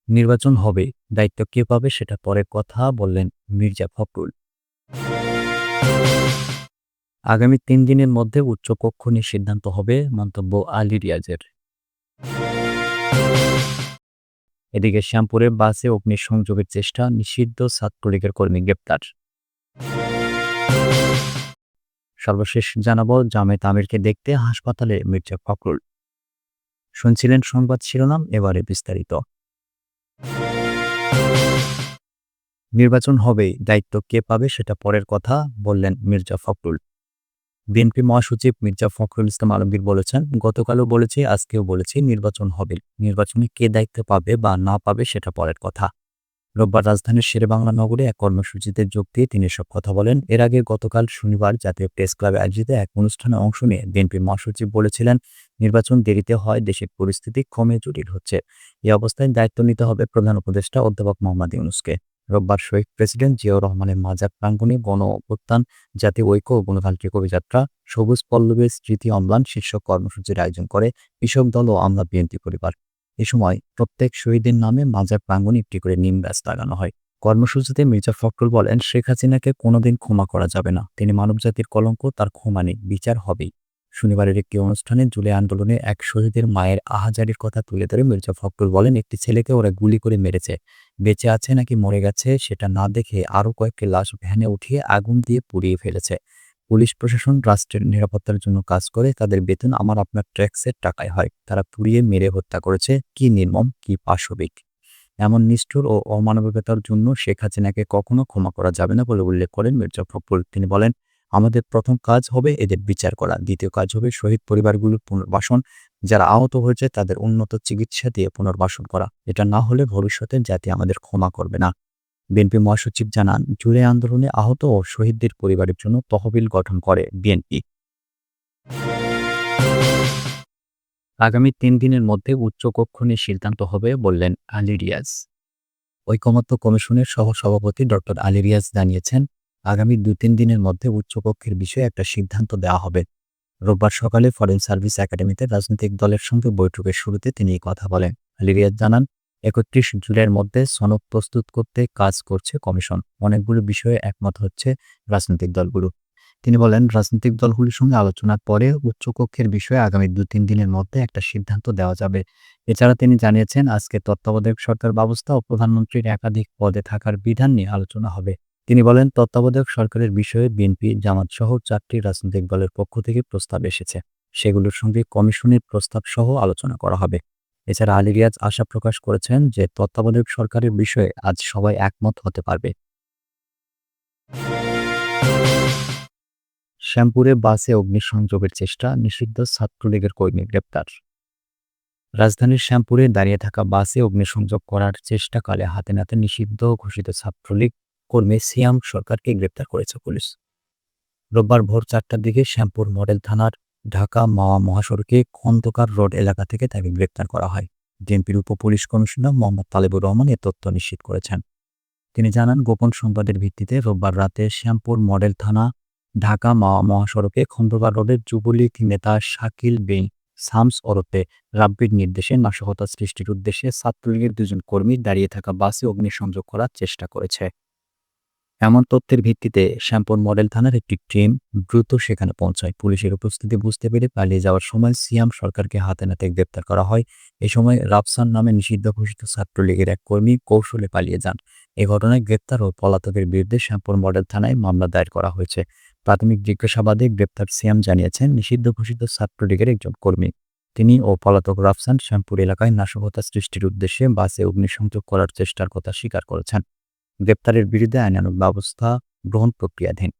নির্বাচন হবে, দায়িত্ব কে পাবে সেটা পরের কথা বললেন মির্জা ফখরুল। আগামী ৩ দিনের মধ্যে উচ্চকক্ষ নিয়ে সিদ্ধান্ত হবে, মন্তব্য আলী রিয়াজের। এদিকে শ্যামপুরের বাসে অগ্নিসংযোগের চেষ্টা, নিষিদ্ধ ছাত্রলীগের কর্মী গ্রেপ্তার। সর্বশেষ জানাবো, জামায়াত আমিরকে দেখতে হাসপাতালে মির্জা ফখরুল। শুনছিলেন সংবাদ শিরোনাম, এবারে বিস্তারিত। নির্বাচন হবেই, দায়িত্ব কে পাবে সেটা পরের কথা বললেন মির্জা ফখরুল। বিএনপি মহাসচিব মির্জা ফখরুল ইসলাম আলমগীর বলেছেন, গতকালও বলেছি, আজকেও বলেছি, নির্বাচন হবে। নির্বাচনে কে দায়িত্ব পাবে বা না পাবে সেটা পরের কথা। রোববার রাজধানীর শেরেবাংলা নগরে এক কর্মসূচিতে যোগ দিয়ে তিনি এসব কথা বলেন। এর আগে গতকাল শনিবার জাতীয় প্রেস ক্লাবে আয়োজিত এক অনুষ্ঠানে অংশ নিয়ে বিএনপি মহাসচিব বলেছিলেন, নির্বাচন দেরিতে হয়, দেশের পরিস্থিতি ক্রমে জটিল হচ্ছে। এই অবস্থায় দায়িত্ব নিতে হবে প্রধান উপদেষ্টা অধ্যাপক মোহাম্মদ ইউনূসকে। রোববার শহীদ প্রেসিডেন্ট জিয়াউর রহমানের মাজার প্রাঙ্গণে গণ অভ্যুত্থান, জাতীয় ঐক্য ও গণতান্ত্রিক অভিযাত্রা, সবুজ পল্লবের স্মৃতি অম্লান শীর্ষক কর্মসূচির আয়োজন করে কৃষক দল ও আমরা বিএনপি পরিবার। এ সময় প্রত্যেক শহীদের নামে মাজার প্রাঙ্গণে একটি করে নিম গাছ লাগানো হয়। কর্মসূচিতে মির্জা ফখরুল বলেন, শেখ হাসিনাকে কোনোদিন ক্ষমা করা যাবে না। তিনি মানবজাতির কলঙ্ক, তার ক্ষমা নেই, বিচার হবেই। শনিবারের একটি অনুষ্ঠানে জুলাই আন্দোলনে এক শহীদের মায়ের আহাজারির কথা তুলে ধরে মির্জা ফখরুল বলেন, একটি ছেলেকে ওরা গুলি করে মেরেছে, বেঁচে আছে নাকি মরে গেছে সেটা না দেখে আরও কয়েকটি লাশ ভ্যানে উঠিয়ে আগুন দিয়ে পুড়িয়ে ফেলেছে। পুলিশ প্রশাসন রাষ্ট্রের নিরাপত্তার জন্য কাজ করে, তাদের বেতন আমার আপনার ট্যাক্সের টাকায় হয়। তারা পুড়িয়ে মেরে হত্যা করেছে, কি নির্মম, কি পাশবিক। এমন নিষ্ঠুর ও অমানবিকতার জন্য শেখ হাসিনাকে কখনো ক্ষমা করা যাবে না বলে উল্লেখ করেন মির্জা ফখরুল। তিনি বলেন, আমাদের প্রথম কাজ হবে এদের বিচার করা, দ্বিতীয় কাজ হবে শহীদ পরিবারগুলোর পুনর্বাসন, যারা আহত হয়েছে তাদের উন্নত চিকিৎসা দিয়ে পুনর্বাসন করা। এটা না হলে ভবিষ্যতে জাতি আমাদের ক্ষমা করবে না। বিএনপি মহাসচিব জানান, জুলাই আন্দোলনে আহত ও শহীদদের পরিবারের জন্য তহবিল গঠন করে বিএনপি। আগামী ৩ দিনের মধ্যে উচ্চকক্ষ নিয়ে সিদ্ধান্ত হবে বললেন আলী রিয়াজ। ঐকমত্য কমিশনের সহসভাপতি ডক্টর আলী রিয়াজ জানিয়েছেন, আগামী ২-৩ দিনের মধ্যে উচ্চকক্ষের বিষয়ে একটা সিদ্ধান্ত দেওয়া হবে। রোববার সকালে ফরেন সার্ভিস একাডেমিতে রাজনৈতিক দলের সঙ্গে বৈঠকের শুরুতে তিনি এই কথা বলেন। আলী রিয়াজ জানান, ৩১ জুলাইয়ের মধ্যে সনদ প্রস্তুত করতে কাজ করছে কমিশন। অনেকগুলো বিষয়ে একমত হচ্ছে রাজনৈতিক দলগুলো। তিনি বলেন, রাজনৈতিক দলগুলির সঙ্গে আলোচনার পরে উচ্চকক্ষের বিষয়ে আগামী ২-৩ দিনের মধ্যে একটা সিদ্ধান্ত দেওয়া যাবে। এছাড়া তিনি জানিয়েছেন, আজকে তত্ত্বাবধায়ক সরকার ব্যবস্থা ও প্রধানমন্ত্রীর একাধিক পদে থাকার বিধান নিয়ে আলোচনা হবে। তিনি বলেন, তত্ত্বাবধায়ক সরকারের বিষয়ে বিএনপি, জামাত সহ ৪টি রাজনৈতিক দলের পক্ষ থেকে প্রস্তাব এসেছে। সেগুলোর সঙ্গে কমিশনের প্রস্তাব সহ আলোচনা করা হবে। এছাড়া আলী রিয়াজ আশা প্রকাশ করেছেন যে তত্ত্বাবধায়ক সরকারের বিষয়ে আজ সবাই একমত হতে পারবে। শ্যামপুরে বাসে অগ্নিসংযোগের চেষ্টা, নিষিদ্ধ ছাত্রলীগের কর্মী গ্রেপ্তার। রাজধানীর শ্যামপুরে দাঁড়িয়ে থাকা বাসে অগ্নিসংযোগ করার চেষ্টাকালে হাতে নাতে নিষিদ্ধ ঘোষিত ছাত্রলীগ কর্মী সিয়াম সরকারকে গ্রেপ্তার করেছে পুলিশ। রোববার ভোর ৪টার দিকে শ্যামপুর মডেল থানার ঢাকা মাওয়া মহাসড়কে খন্দকার রোড এলাকা থেকে তাকে গ্রেপ্তার করা হয়। ডিএমপির উপপুলিশ কমিশনার মোহাম্মদ তালেবুর রহমান এ তথ্য নিশ্চিত করেছেন। তিনি জানান, গোপন সংবাদের ভিত্তিতে রোববার রাতে শ্যামপুর মডেল থানা ঢাকা মাওয়া মহাসড়কে খন্দকার রোডের যুবলীগ নেতা শাকিল বিন শামস ওরফে রাব্বির নির্দেশে নাশকতা সৃষ্টির উদ্দেশ্যে ছাত্রলীগের ২ জন কর্মী দাঁড়িয়ে থাকা বাসে অগ্নিসংযোগ করার চেষ্টা করেছে। এমন তথ্যের ভিত্তিতে শ্যামপুর মডেল থানার একটি টিম দ্রুত সেখানে পৌঁছায়। পুলিশের উপস্থিতি বুঝতে পেরে পালিয়ে যাওয়ার সময় সিয়াম সরকারকে হাতে নাতে গ্রেপ্তার করা হয়। এ সময় রাফসান নামে নিষিদ্ধ ঘোষিত ছাত্রলীগের এক কর্মী কৌশলে পালিয়ে যান। এ ঘটনায় গ্রেপ্তার ও পলাতকের বিরুদ্ধে শ্যামপুর মডেল থানায় মামলা দায়ের করা হয়েছে। প্রাথমিক জিজ্ঞাসাবাদে গ্রেপ্তার সিয়াম জানিয়েছেন, নিষিদ্ধ ঘোষিত ছাত্রলীগের একজন কর্মী। তিনি ও পলাতক রাফসান শ্যামপুর এলাকায় নাশকতা সৃষ্টির উদ্দেশ্যে বাসে অগ্নিসংযোগ করার চেষ্টার কথা স্বীকার করেছেন। গ্রেপ্তারের বিরুদ্ধে আইনানুগ ব্যবস্থা গ্রহণ প্রক্রিয়াধীন।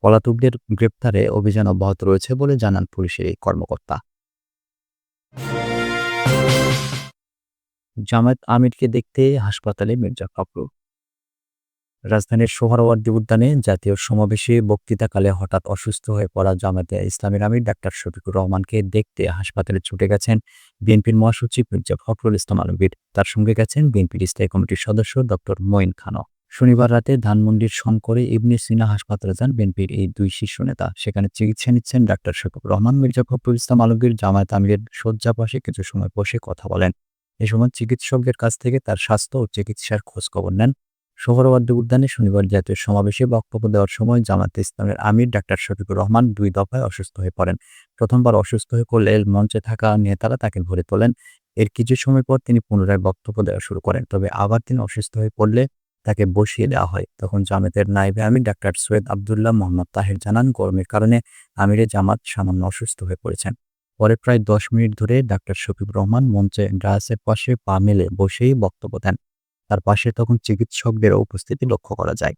পলাতকদের গ্রেপ্তারে অভিযান অব্যাহত রয়েছে বলে জানান পুলিশের এই কর্মকর্তা। জামায়াত আমিরকে দেখতে হাসপাতালে মির্জা ফখরুল। রাজধানীর সোহরাওয়ার্দী উদ্যানে জাতীয় সমাবেশে বক্তৃতাকালে হঠাৎ অসুস্থ হয়ে পড়া জামায়াতে ইসলামীর আমির ডাক্তার শফিকুর রহমানকে দেখতে হাসপাতালে ছুটে গেছেন বিএনপির মহাসচিব মির্জা ফখরুল ইসলাম আলমগীর। তার সঙ্গে গেছেন বিএনপির স্থায়ী কমিটির সদস্য ডক্টর মঈন খানও। শনিবার রাতে ধানমন্ডির শঙ্করে ইবনে সিনা হাসপাতালে যান বিএনপির এই ২ শীর্ষ নেতা। সেখানে চিকিৎসা নিচ্ছেন ডাক্তার শফিকুর রহমান। মির্জা ফখরুল ইসলাম আলমগীর জামায়াত আমিরের শয্যা পাশে কিছু সময় বসে কথা বলেন। এ সময় চিকিৎসকদের কাছ থেকে তার স্বাস্থ্য ও চিকিৎসার খোঁজখবর নেন। সোহরাওয়ার্দী উদ্যানে শনিবার জাতীয় সমাবেশে বক্তব্য দেওয়ার সময় জামায়াতে ইসলামের আমির ডাক্তার শফিকুর রহমান ২ দফায় অসুস্থ হয়ে পড়েন। প্রথমবার অসুস্থ হয়ে পড়লে মঞ্চে থাকা নেতারা তাকে ধরে তোলেন। এর কিছু সময় পর তিনি পুনরায় বক্তব্য দেওয়া শুরু করেন। তবে আবার তিনি অসুস্থ হয়ে পড়লে তাকে বসিয়ে দেওয়া হয়। তখন জামায়াতের নায়েবে আমির ডাক্তার সৈয়দ আব্দুল্লাহ মোহাম্মদ তাহের জানান, গরমের কারণে আমিরে জামাত সামান্য অসুস্থ হয়ে পড়েছেন। পরে প্রায় ১০ মিনিট ধরে ডাক্তার শফিকুর রহমান মঞ্চে ডায়াসের পাশে পা মেলে বসেই বক্তব্য দেন। তার পাশে তখন চিকিৎসকদেরও উপস্থিতি লক্ষ্য করা যায়।